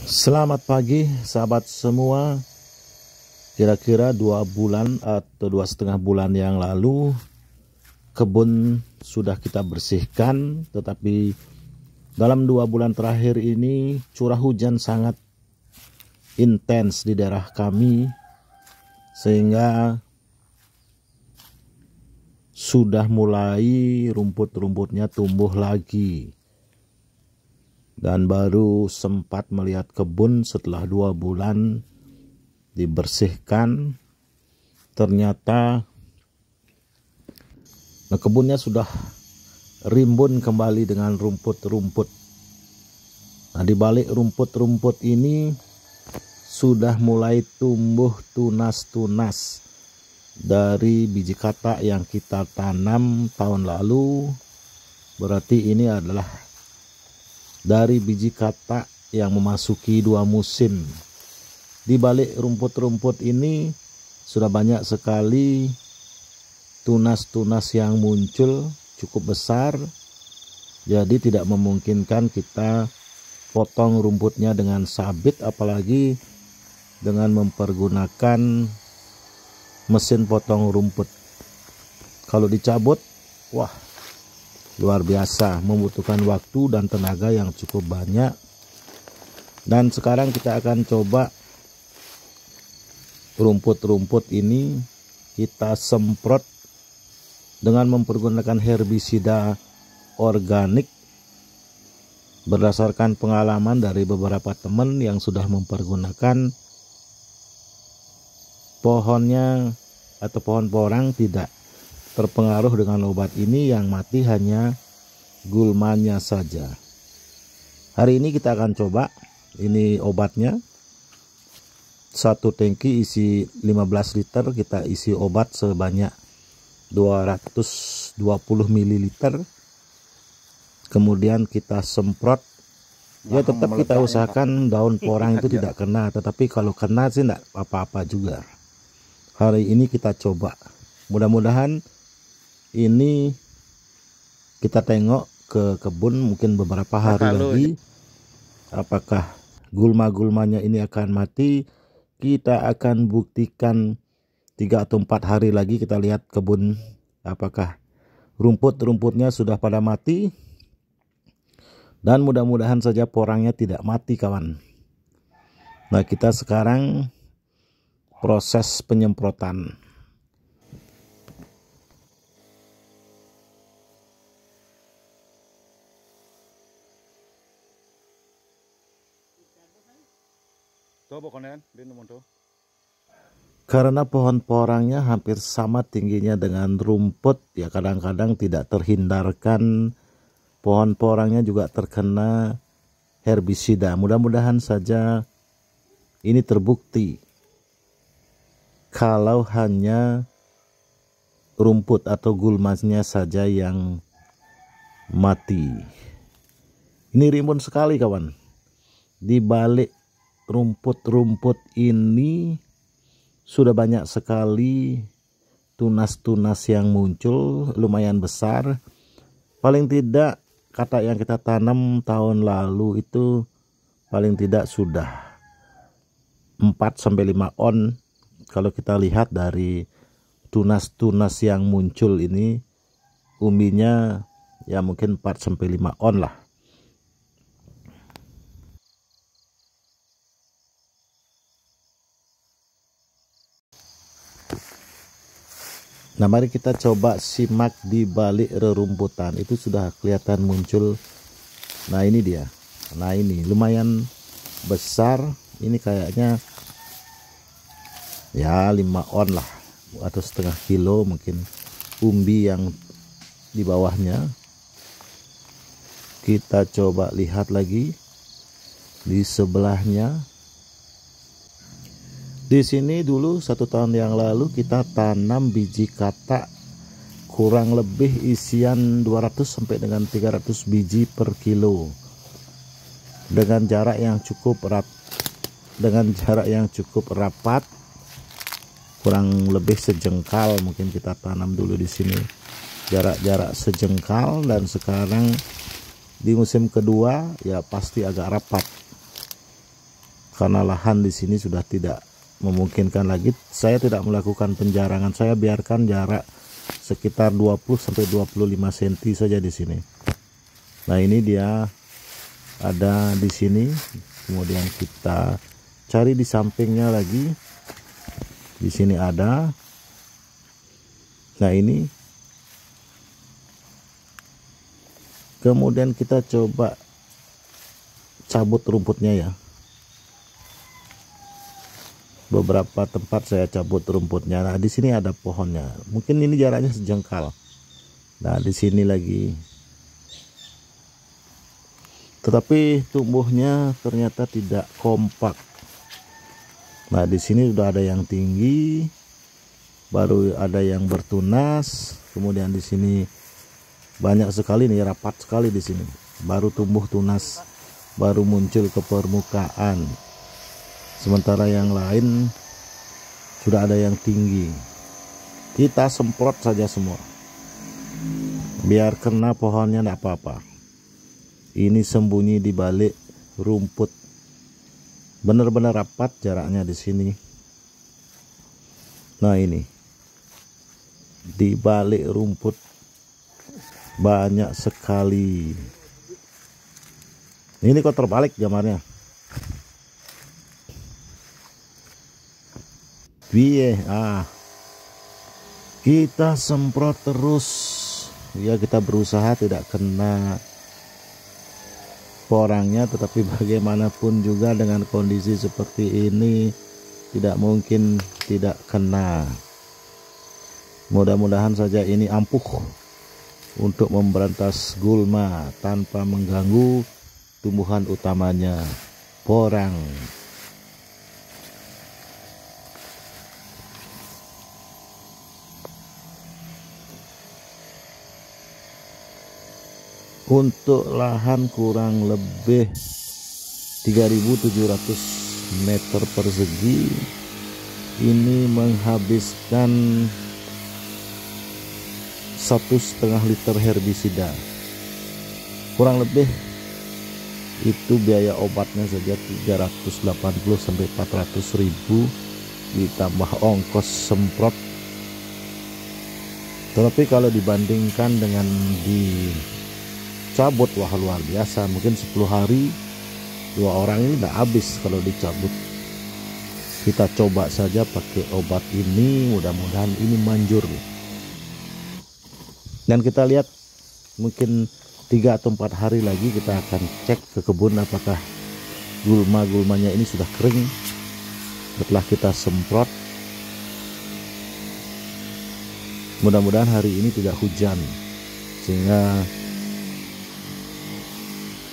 Selamat pagi sahabat semua. Kira-kira 2 bulan atau 2,5 bulan yang lalu kebun sudah kita bersihkan, tetapi dalam 2 bulan terakhir ini curah hujan sangat intens di daerah kami, sehingga sudah mulai rumput-rumputnya tumbuh lagi. Dan baru sempat melihat kebun setelah 2 bulan dibersihkan, ternyata kebunnya sudah rimbun kembali dengan rumput-rumput. Nah, di balik rumput-rumput ini sudah mulai tumbuh tunas-tunas dari biji katak yang kita tanam tahun lalu. Berarti ini adalah dari biji katak yang memasuki 2 musim. Di balik rumput-rumput ini sudah banyak sekali tunas-tunas yang muncul cukup besar. Jadi tidak memungkinkan kita potong rumputnya dengan sabit, apalagi dengan mempergunakan mesin potong rumput. Kalau dicabut, wah, luar biasa, membutuhkan waktu dan tenaga yang cukup banyak. Dan sekarang kita akan coba rumput-rumput ini kita semprot dengan mempergunakan herbisida organik, berdasarkan pengalaman dari beberapa teman yang sudah mempergunakan. Pohonnya atau pohon porang tidak terpengaruh dengan obat ini, yang mati hanya gulmanya saja. Hari ini kita akan coba, ini obatnya. 1 tangki isi 15 liter, kita isi obat sebanyak 220 ml. Kemudian kita semprot. Ya, tetap kita usahakan daun porang itu tidak kena, tetapi kalau kena sih tidak apa-apa juga. Hari ini kita coba. Mudah-mudahan ini kita tengok ke kebun mungkin beberapa hari lagi, apakah gulma-gulmanya ini akan mati. Kita akan buktikan 3 atau 4 hari lagi, kita lihat kebun apakah rumput-rumputnya sudah pada mati. Dan mudah-mudahan saja porangnya tidak mati, kawan. Nah, kita sekarang proses penyemprotan. Karena pohon porangnya hampir sama tingginya dengan rumput, ya kadang-kadang tidak terhindarkan pohon porangnya juga terkena herbisida. Mudah-mudahan saja ini terbukti. Kalau hanya rumput atau gulmanya saja yang mati. Ini rimbun sekali, kawan. Di balik rumput-rumput ini sudah banyak sekali tunas-tunas yang muncul, lumayan besar. Paling tidak katak yang kita tanam tahun lalu itu paling tidak sudah 4-5 on. Kalau kita lihat dari tunas-tunas yang muncul ini, umbinya ya mungkin 4-5 on lah. Nah, mari kita coba simak di balik rerumputan. Itu sudah kelihatan muncul. Nah, ini dia. Nah, ini lumayan besar. Ini kayaknya ya 5 on lah, atau setengah kilo mungkin umbi yang di bawahnya. Kita coba lihat lagi di sebelahnya. Di sini dulu 1 tahun yang lalu kita tanam biji katak kurang lebih isian 200 sampai dengan 300 biji per kilo, dengan jarak yang cukup rapat, kurang lebih sejengkal. Mungkin kita tanam dulu di sini jarak-jarak sejengkal, dan sekarang di musim kedua ya pasti agak rapat. karena lahan di sini sudah tidak memungkinkan lagi. Saya tidak melakukan penjarangan, saya biarkan jarak sekitar 20-25 cm saja di sini. Nah, ini dia ada di sini, kemudian kita cari di sampingnya lagi. Di sini ada. Nah, ini kemudian kita coba cabut rumputnya ya. Beberapa tempat saya cabut rumputnya. Nah, di sini ada pohonnya. Mungkin ini jaraknya sejengkal. Nah, di sini lagi. Tetapi tumbuhnya ternyata tidak kompak. Nah, di sini sudah ada yang tinggi, baru ada yang bertunas. Kemudian di sini banyak sekali nih, rapat sekali di sini. Baru tumbuh tunas, baru muncul ke permukaan. Sementara yang lain sudah ada yang tinggi. Kita semprot saja semua, biar kena pohonnya tidak apa-apa. Ini sembunyi di balik rumput, benar-benar rapat jaraknya di sini. Nah, ini di balik rumput banyak sekali. Ini kok terbalik gambarnya. Kita semprot terus ya, kita berusaha tidak kena porangnya, tetapi bagaimanapun juga dengan kondisi seperti ini tidak mungkin tidak kena. Mudah-mudahan saja ini ampuh untuk memberantas gulma tanpa mengganggu tumbuhan utamanya, porang. Untuk lahan kurang lebih 3.700 meter persegi, ini menghabiskan 1,5 liter herbisida. Kurang lebih itu biaya obatnya saja 380 sampai 400 ribu, ditambah ongkos semprot. Tetapi kalau dibandingkan dengan dicabut, wah luar biasa. Mungkin 10 hari 2 orang ini udah habis kalau dicabut. Kita coba saja pakai obat ini, mudah-mudahan ini manjur. Dan kita lihat mungkin 3 atau 4 hari lagi kita akan cek ke kebun apakah gulma-gulmanya ini sudah kering setelah kita semprot. Mudah-mudahan hari ini tidak hujan sehingga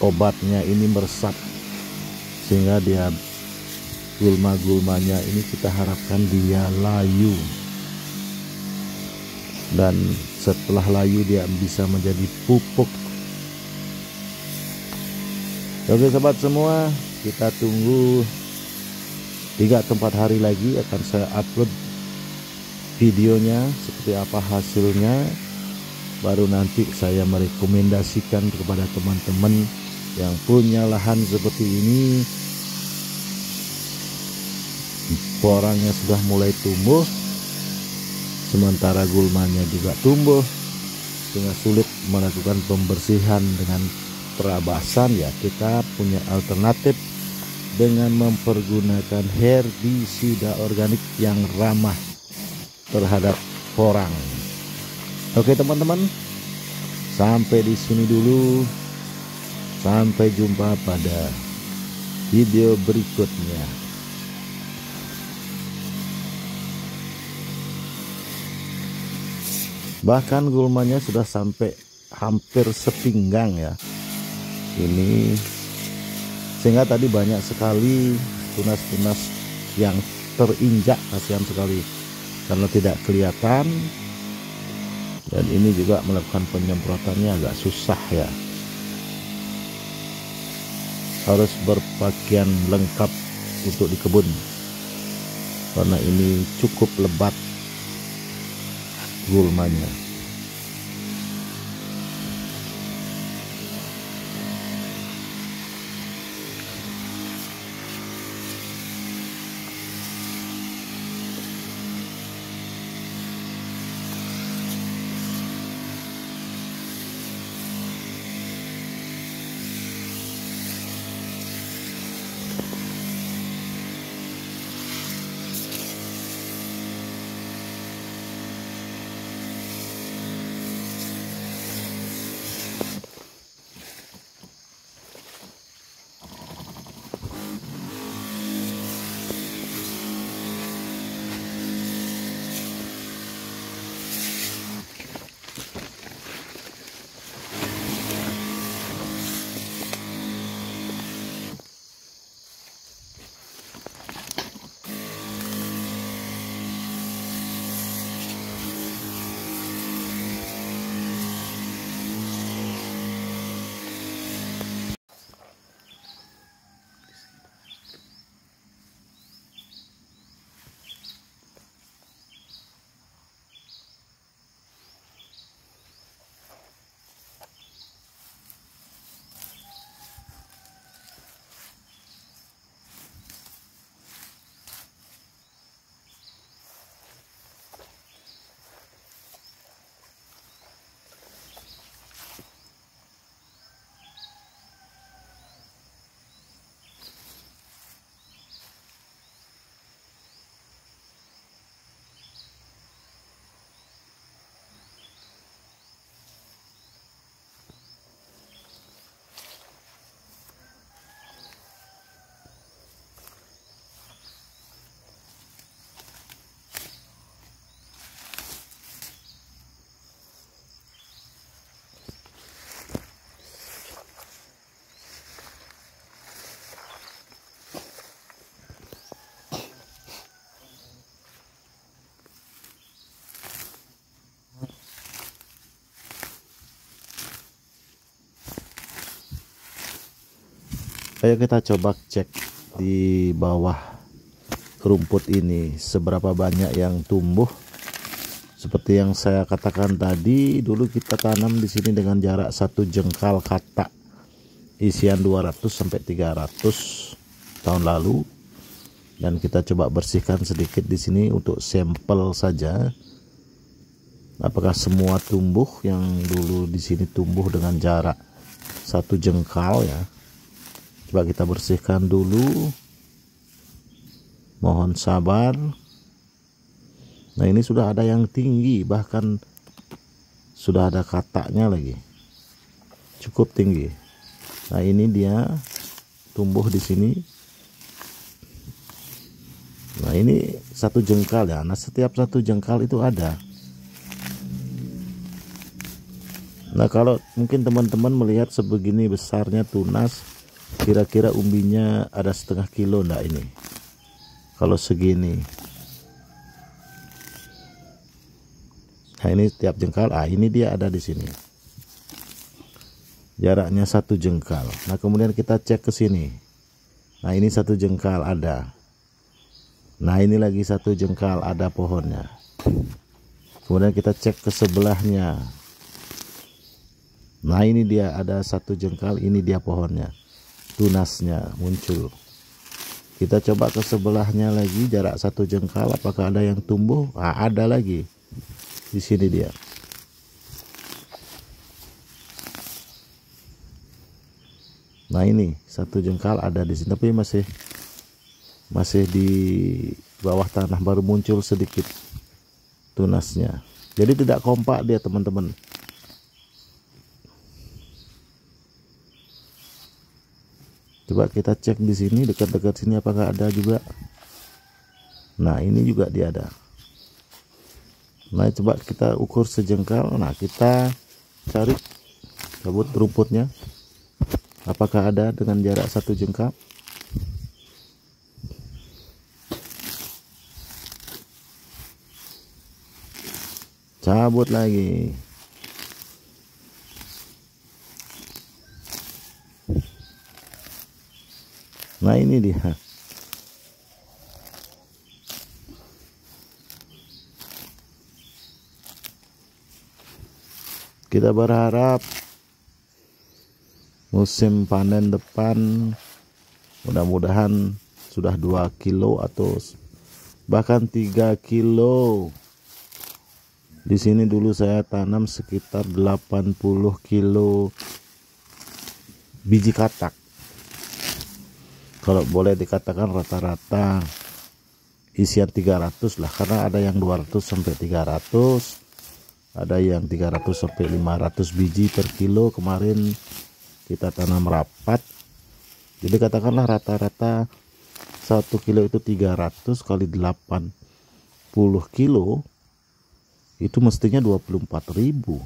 obatnya ini meresap, sehingga dia gulma-gulmanya ini kita harapkan dia layu, dan setelah layu dia bisa menjadi pupuk. Oke sobat semua, kita tunggu 3 atau 4 hari lagi akan saya upload videonya seperti apa hasilnya. Baru nanti saya merekomendasikan kepada teman-teman yang punya lahan seperti ini, porangnya sudah mulai tumbuh, sementara gulmanya juga tumbuh, sehingga sulit melakukan pembersihan dengan perabasan. Ya, kita punya alternatif dengan mempergunakan herbisida organik yang ramah terhadap porang. Oke teman-teman, sampai di sini dulu. Sampai jumpa pada video berikutnya. Bahkan gulmanya sudah sampai hampir sepinggang ya. Ini sehingga tadi banyak sekali tunas-tunas yang terinjak, kasihan sekali karena tidak kelihatan. Dan ini juga melakukan penyemprotannya agak susah ya, harus berpakaian lengkap untuk di kebun karena ini cukup lebat gulmanya. Ayo kita coba cek di bawah rumput ini seberapa banyak yang tumbuh. Seperti yang saya katakan tadi, dulu kita tanam di sini dengan jarak 1 jengkal katak, isian 200 sampai 300 tahun lalu. Dan kita coba bersihkan sedikit di sini untuk sampel saja. Apakah semua tumbuh yang dulu di sini tumbuh dengan jarak 1 jengkal ya. Coba kita bersihkan dulu. Mohon sabar. Nah, ini sudah ada yang tinggi, bahkan sudah ada kataknya lagi. Cukup tinggi. Nah, ini dia tumbuh di sini. Nah, ini 1 jengkal ya. Nah, setiap 1 jengkal itu ada. Nah, kalau mungkin teman-teman melihat sebegini besarnya tunas, kira-kira umbinya ada 1/2 kilo enggak ini? Kalau segini. Nah, ini tiap jengkal, ini dia ada di sini. Jaraknya 1 jengkal. Nah, kemudian kita cek ke sini. Nah, ini 1 jengkal ada. Nah, ini lagi 1 jengkal ada pohonnya. Kemudian kita cek ke sebelahnya. Nah, ini dia ada 1 jengkal, ini dia pohonnya. Tunasnya muncul. Kita coba ke sebelahnya lagi, jarak 1 jengkal, apakah ada yang tumbuh? Nah, ada lagi. Di sini dia. Nah, ini 1 jengkal ada di sini, tapi masih di bawah tanah, baru muncul sedikit tunasnya. Jadi tidak kompak dia, teman-teman. Coba kita cek di sini, dekat-dekat sini apakah ada juga. Nah, ini juga dia ada. Nah, coba kita ukur sejengkal. Nah, kita cari cabut rumputnya. Apakah ada dengan jarak 1 jengkal? Cabut lagi. Nah, ini dia. Kita berharap musim panen depan mudah-mudahan sudah 2 kilo atau bahkan 3 kilo. Di sini dulu saya tanam sekitar 80 kilo biji katak. Kalau boleh dikatakan rata-rata isian 300 lah, karena ada yang 200 sampai 300, ada yang 300 sampai 500 biji per kilo. Kemarin kita tanam rapat, jadi katakanlah rata-rata 1 kilo itu 300 kali 80 kilo, itu mestinya 24.000.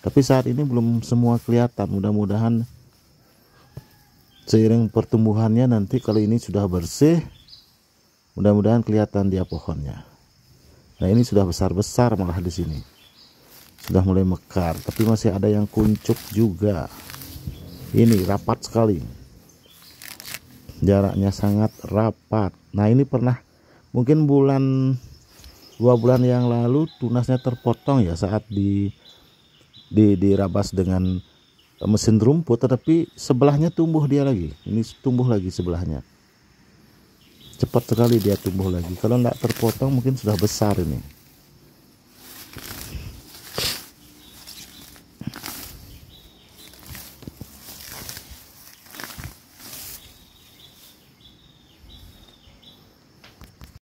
Tapi saat ini belum semua kelihatan. Mudah-mudahan seiring pertumbuhannya nanti kalau ini sudah bersih, mudah-mudahan kelihatan dia pohonnya. Nah, ini sudah besar-besar malah di sini. Sudah mulai mekar, tapi masih ada yang kuncup juga. Ini rapat sekali. Jaraknya sangat rapat. Nah, ini pernah mungkin 2 bulan yang lalu tunasnya terpotong ya saat dirabas dengan mesin rumput, tetapi sebelahnya tumbuh dia lagi. Ini tumbuh lagi sebelahnya. Cepat sekali dia tumbuh lagi. Kalau enggak terpotong mungkin sudah besar ini.